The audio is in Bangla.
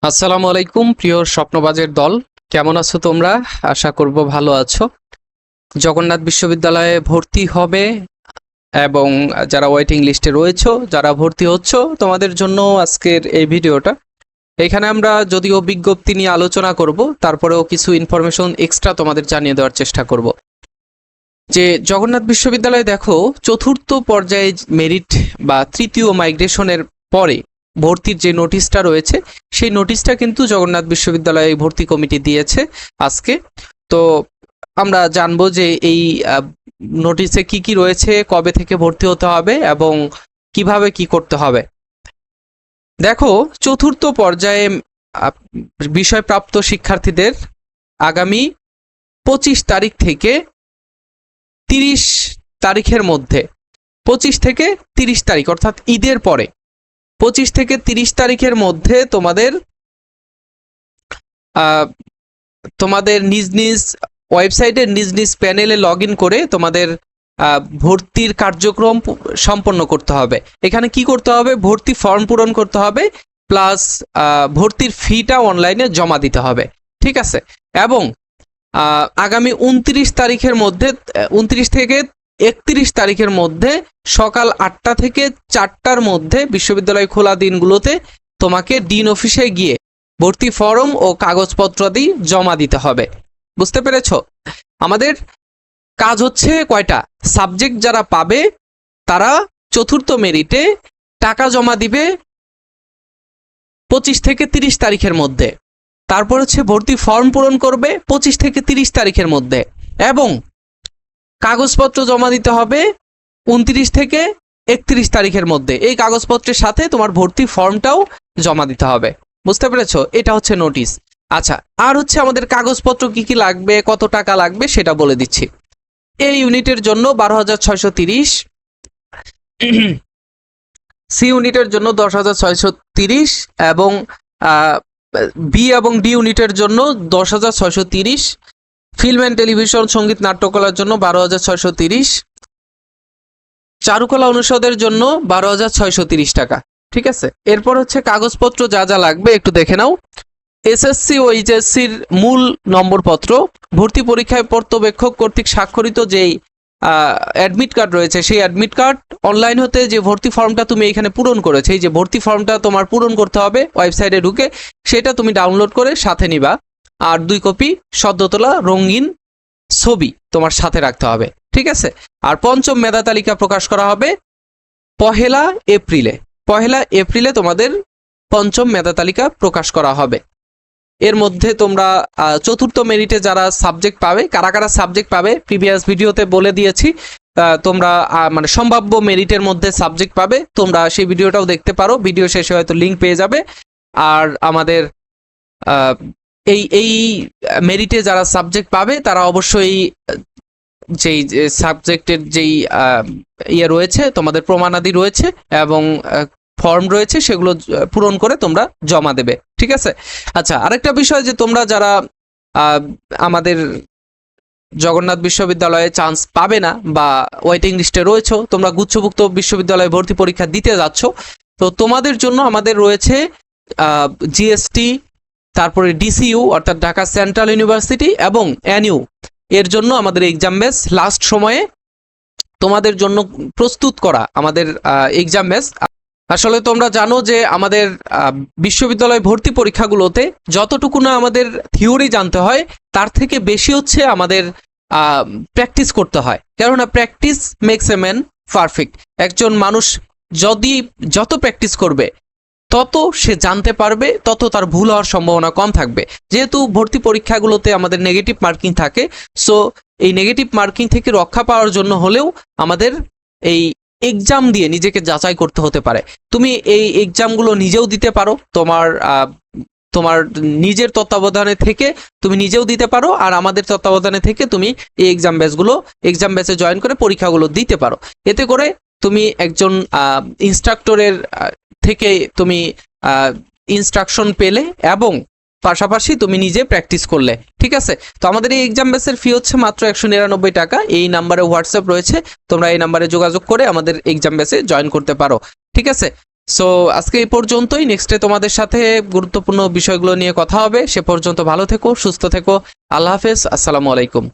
আসসালামু আলাইকুম প্রিয় স্বপ্নবাজের দল, কেমন আছো তোমরা? আশা করব ভালো আছো। জগন্নাথ বিশ্ববিদ্যালয়ে ভর্তি হবে এবং যারা ওয়েটিং লিস্টে রয়েছো, যারা ভর্তি হচ্ছ, তোমাদের জন্য আজকের এই ভিডিওটা। এখানে আমরা যদিও বিজ্ঞপ্তি নিয়ে আলোচনা করব, তারপরেও কিছু ইনফরমেশন এক্সট্রা তোমাদের জানিয়ে দেওয়ার চেষ্টা করব। যে জগন্নাথ বিশ্ববিদ্যালয়ে দেখো, চতুর্থ পর্যায়ে মেরিট বা তৃতীয় মাইগ্রেশনের পরে ভর্তির যে নোটিশটা রয়েছে, সেই নোটিশটা কিন্তু জগন্নাথ বিশ্ববিদ্যালয়ে ভর্তি কমিটি দিয়েছে আজকে। তো আমরা জানবো যে এই নোটিশে কি কি রয়েছে, কবে থেকে ভর্তি হতে হবে এবং কিভাবে কি করতে হবে। দেখো, চতুর্থ পর্যায়ে বিষয়প্রাপ্ত শিক্ষার্থীদের আগামী 25 তারিখ থেকে 30 তারিখের মধ্যে, 25 থেকে 30 তারিখ অর্থাৎ ঈদের পরে 25 থেকে 30 তারিখের মধ্যে তোমাদের নিজ নিজ ওয়েবসাইটে নিজ নিজ প্যানেলে লগ ইন করে তোমাদের ভর্তির কার্যক্রম সম্পন্ন করতে হবে। এখানে কি করতে হবে? ভর্তি ফর্ম পূরণ করতে হবে, প্লাস ভর্তির ফিটা অনলাইনে জমা দিতে হবে। ঠিক আছে? এবং আগামী 29 তারিখের মধ্যে, 29 থেকে 31 তারিখের মধ্যে সকাল 8টা থেকে 4টার মধ্যে বিশ্ববিদ্যালয় খোলা দিনগুলোতে তোমাকে ডিন অফিসে গিয়ে ভর্তি ফর্ম ও কাগজপত্রাদি জমা দিতে হবে। বুঝতে পেরেছ? আমাদের কাজ হচ্ছে কয়টা? সাবজেক্ট যারা পাবে তারা চতুর্থ মেরিটে টাকা জমা দিবে 25 থেকে 30 তারিখের মধ্যে। তারপর হচ্ছে ভর্তি ফর্ম পূরণ করবে 25 থেকে 30 তারিখের মধ্যে, এবং কাগজপত্র জমা দিতে হবে 29 থেকে 31 তারিখের মধ্যে। এই কাগজপত্রের সাথে তোমার ভর্তি ফর্মটাও জমা দিতে হবে। বুঝতে পেরেছো? এটা হচ্ছে নোটিশ। আচ্ছা, আর হচ্ছে আমাদের কাগজপত্র কি কি লাগবে, কত টাকা লাগবে সেটা বলে দিচ্ছি। এই ইউনিটের জন্য 12,630, সি ইউনিটের জন্য 10,630 এবং বি এবং ডি ইউনিটের জন্য 10,630, ফিল্ম অ্যান্ড টেলিভিশন, সঙ্গীত, নাট্যকলার জন্য 12,630, চারুকলা অনুষদের জন্য 12,630 টাকা। ঠিক আছে? এরপর হচ্ছে কাগজপত্র যা যা লাগবে একটু দেখে নাও। এসএসসি ও এইচএসসির মূল নম্বরপত্র, ভর্তি পরীক্ষায় পর্যবেক্ষক কর্তৃক স্বাক্ষরিত যেই অ্যাডমিট কার্ড রয়েছে, সেই অ্যাডমিট কার্ড, অনলাইন হতে যে ভর্তি ফর্মটা তুমি এখানে পূরণ করেছো, এই যে ভর্তি ফর্মটা তোমার পূরণ করতে হবে ওয়েবসাইটে ঢুকে, সেটা তুমি ডাউনলোড করে সাথে নিবা। আর 2 কপি সদ্য তোলা রঙিন ছবি তোমার সাথে রাখতে হবে। ঠিক আছে? আর পঞ্চম মেধা তালিকা প্রকাশ করা হবে 1 এপ্রিলে। 1 এপ্রিলে তোমাদের পঞ্চম মেধা তালিকা প্রকাশ করা হবে। এর মধ্যে তোমরা চতুর্থ মেরিটে যারা সাবজেক্ট পাবে, কারা কারা সাবজেক্ট পাবে প্রিভিয়াস ভিডিওতে বলে দিয়েছি। তোমরা মানে সম্ভাব্য মেরিটের মধ্যে সাবজেক্ট পাবে, তোমরা সেই ভিডিওটাও দেখতে পারো, ভিডিও শেষে হয়তো লিঙ্ক পেয়ে যাবে। আর আমাদের এই মেরিটে যারা সাবজেক্ট পাবে তারা অবশ্যই যেই সাবজেক্টের যেই ইয়ে রয়েছে, তোমাদের প্রমাণাদি রয়েছে এবং ফর্ম রয়েছে, সেগুলো পূরণ করে তোমরা জমা দেবে। ঠিক আছে? আচ্ছা, আরেকটা বিষয়, যে তোমরা যারা আমাদের জগন্নাথ বিশ্ববিদ্যালয়ে চান্স পাবে না বা ওয়েটিং লিস্টে রয়েছে, তোমরা গুচ্ছভুক্ত বিশ্ববিদ্যালয়ে ভর্তি পরীক্ষা দিতে যাচ্ছ, তো তোমাদের জন্য আমাদের রয়েছে জিএসটি, তারপরে ডিসিইউ অর্থাৎ ঢাকা সেন্ট্রাল ইউনিভার্সিটি এবং এনইউ, এর জন্য আমাদের এক্সাম ব্যাচ লাস্ট সময়ে তোমাদের জন্য প্রস্তুত করা আমাদের এক্সাম ব্যাচ। আসলে তোমরা জানো যে আমাদের বিশ্ববিদ্যালয় ভর্তি পরীক্ষাগুলোতে যতটুকু না আমাদের থিওরি জানতে হয়, তার থেকে বেশি হচ্ছে আমাদের প্র্যাকটিস করতে হয়। কেননা practice makes a man perfect. একজন মানুষ যত প্র্যাকটিস করবে তত সে জানতে পারবে, তত তার ভুল হওয়ার সম্ভাবনা কম থাকবে। যেহেতু ভর্তি পরীক্ষাগুলোতে আমাদের নেগেটিভ মার্কিং থাকে, সো এই নেগেটিভ মার্কিং থেকে রক্ষা পাওয়ার জন্য হলেও আমাদের এই এক্সাম দিয়ে নিজেকে যাচাই করতে হতে পারে। তুমি এই এক্সামগুলো নিজেও দিতে পারো, তোমার নিজের তত্ত্বাবধানে থেকে তুমি নিজেও দিতে পারো, আর আমাদের তত্ত্বাবধানে থেকে তুমি এই এক্সাম ব্যাচে জয়েন করে পরীক্ষাগুলো দিতে পারো। এতে করে তুমি একজন ইনস্ট্রাক্টরের থেকে তুমি ইনস্ট্রাকশন পেলে এবং পাশাপাশি তুমি নিজে প্র্যাকটিস করলে। ঠিক আছে? তো আমাদের এই এক্সাম ব্যাচের ফি হচ্ছে মাত্র 199 টাকা। এই নাম্বারে হোয়াটসঅ্যাপ রয়েছে, তোমরা এই নাম্বারে যোগাযোগ করে আমাদের এক্সাম ব্যাচে জয়েন করতে পারো। ঠিক আছে? সো আজকে এই পর্যন্তই, নেক্সটে তোমাদের সাথে গুরুত্বপূর্ণ বিষয়গুলো নিয়ে কথা হবে। সে পর্যন্ত ভালো থেকো, সুস্থ থেকো। আল্লাহ হাফেজ, আসসালামু আলাইকুম।